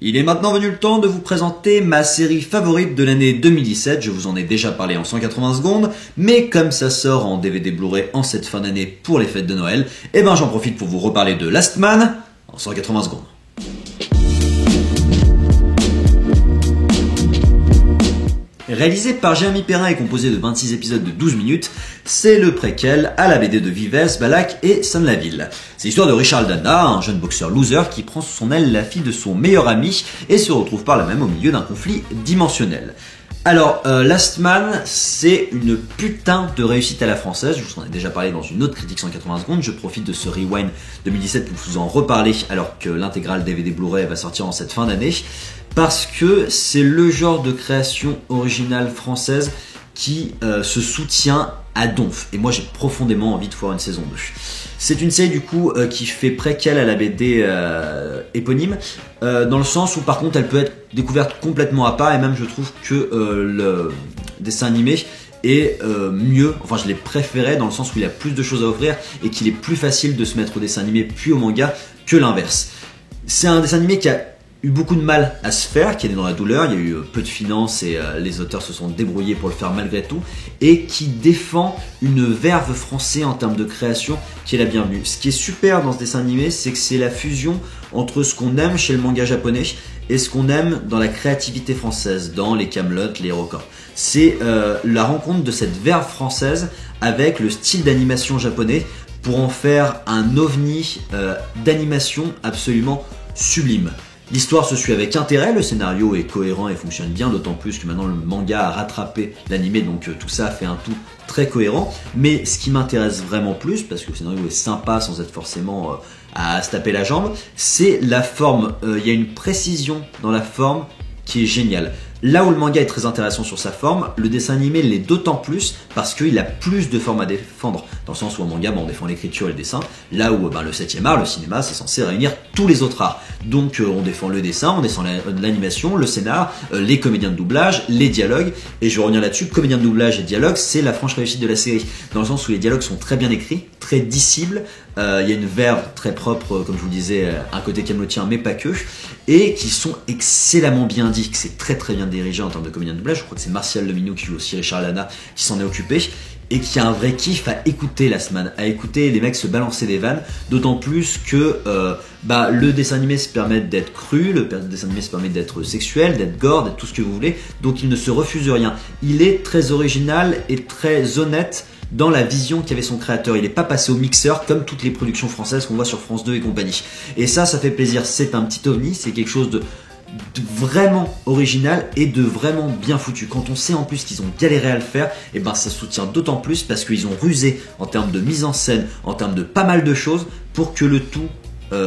Il est maintenant venu le temps de vous présenter ma série favorite de l'année 2017, je vous en ai déjà parlé en 180 secondes, mais comme ça sort en DVD Blu-ray en cette fin d'année pour les fêtes de Noël, eh ben j'en profite pour vous reparler de Last Man en 180 secondes. Réalisé par Jérémy Perrin et composé de 26 épisodes de 12 minutes, c'est le préquel à la BD de Vives, Balak et Sam Laville. C'est l'histoire de Richard Dana, un jeune boxeur loser qui prend sous son aile la fille de son meilleur ami et se retrouve par là même au milieu d'un conflit dimensionnel. Alors, Last Man, c'est une putain de réussite à la française, je vous en ai déjà parlé dans une autre critique 180 secondes, je profite de ce Rewind 2017 pour vous en reparler alors que l'intégrale DVD Blu-ray va sortir en cette fin d'année, parce que c'est le genre de création originale française qui se soutient à donf, et moi j'ai profondément envie de voir une saison 2. C'est une série du coup qui fait préquel à la BD éponyme, dans le sens où par contre elle peut être découverte complètement à part, et même je trouve que le dessin animé est mieux, enfin je l'ai préféré dans le sens où il a plus de choses à offrir et qu'il est plus facile de se mettre au dessin animé puis au manga que l'inverse. C'est un dessin animé qui a eu beaucoup de mal à se faire, qui est né dans la douleur, il y a eu peu de finances et les auteurs se sont débrouillés pour le faire malgré tout, et qui défend une verve française en termes de création qui est la bienvenue. Ce qui est super dans ce dessin animé, c'est que c'est la fusion entre ce qu'on aime chez le manga japonais et ce qu'on aime dans la créativité française, dans les Camelot, les Records. C'est la rencontre de cette verve française avec le style d'animation japonais pour en faire un ovni d'animation absolument sublime. L'histoire se suit avec intérêt, le scénario est cohérent et fonctionne bien, d'autant plus que maintenant le manga a rattrapé l'animé, donc tout ça fait un tout très cohérent. Mais ce qui m'intéresse vraiment plus, parce que le scénario est sympa sans être forcément à se taper la jambe, c'est la forme. Il y a une précision dans la forme qui est géniale. Là où le manga est très intéressant sur sa forme, le dessin animé l'est d'autant plus parce qu'il a plus de formes à défendre. Dans le sens où en manga, on défend l'écriture et le dessin. Là où le 7e art, le cinéma, c'est censé réunir tous les autres arts. Donc on défend le dessin, on défend l'animation, le scénar, les comédiens de doublage, les dialogues. Et je vais revenir là-dessus, comédiens de doublage et dialogue, c'est la franche réussite de la série. Dans le sens où les dialogues sont très bien écrits, très dissibles. Il y a une verve très propre, comme je vous le disais, un côté camelotien, mais pas que. Et qui sont excellemment bien dits, que c'est très très bien dirigé en termes de comédien de doublage. Je crois que c'est Martial Leminou qui joue aussi Richard Lana qui s'en est occupé, et qui a un vrai kiff à écouter Last Man, à écouter les mecs se balancer des vannes, d'autant plus que le dessin animé se permet d'être cru, le dessin animé se permet d'être sexuel, d'être gore, d'être tout ce que vous voulez, donc il ne se refuse rien. Il est très original et très honnête dans la vision qu'avait son créateur. Il n'est pas passé au mixeur comme toutes les productions françaises qu'on voit sur France 2 et compagnie. Et ça fait plaisir. C'est un petit ovni, c'est quelque chose de vraiment original et de vraiment bien foutu. Quand on sait en plus qu'ils ont galéré à le faire, et ça soutient d'autant plus parce qu'ils ont rusé en termes de mise en scène, en termes de pas mal de choses pour que le tout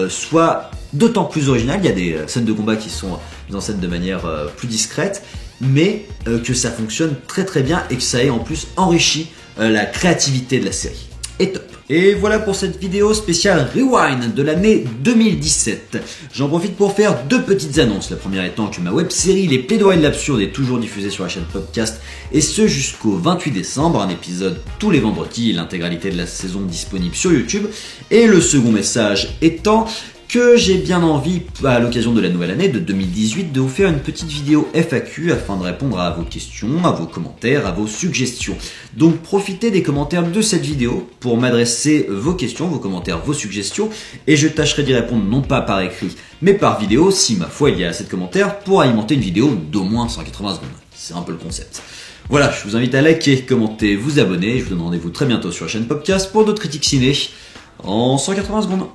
soit d'autant plus original. Il y a des scènes de combat qui sont mises en scène de manière plus discrète, mais que ça fonctionne très très bien et que ça ait en plus enrichi la créativité de la série. Et top. Et voilà pour cette vidéo spéciale Rewind de l'année 2017. J'en profite pour faire deux petites annonces. La première étant que ma web série Les Plaidoyers de l'absurde est toujours diffusée sur la chaîne podcast, et ce jusqu'au 28 décembre, un épisode tous les vendredis et l'intégralité de la saison disponible sur YouTube. Et le second message étant que j'ai bien envie, à l'occasion de la nouvelle année de 2018, de vous faire une petite vidéo FAQ afin de répondre à vos questions, à vos commentaires, à vos suggestions. Donc profitez des commentaires de cette vidéo pour m'adresser vos questions, vos commentaires, vos suggestions, et je tâcherai d'y répondre non pas par écrit, mais par vidéo, si ma foi il y a assez de commentaires, pour alimenter une vidéo d'au moins 180 secondes. C'est un peu le concept. Voilà, je vous invite à liker, commenter, vous abonner, je vous donne rendez-vous très bientôt sur la chaîne podcast pour d'autres critiques ciné en 180 secondes.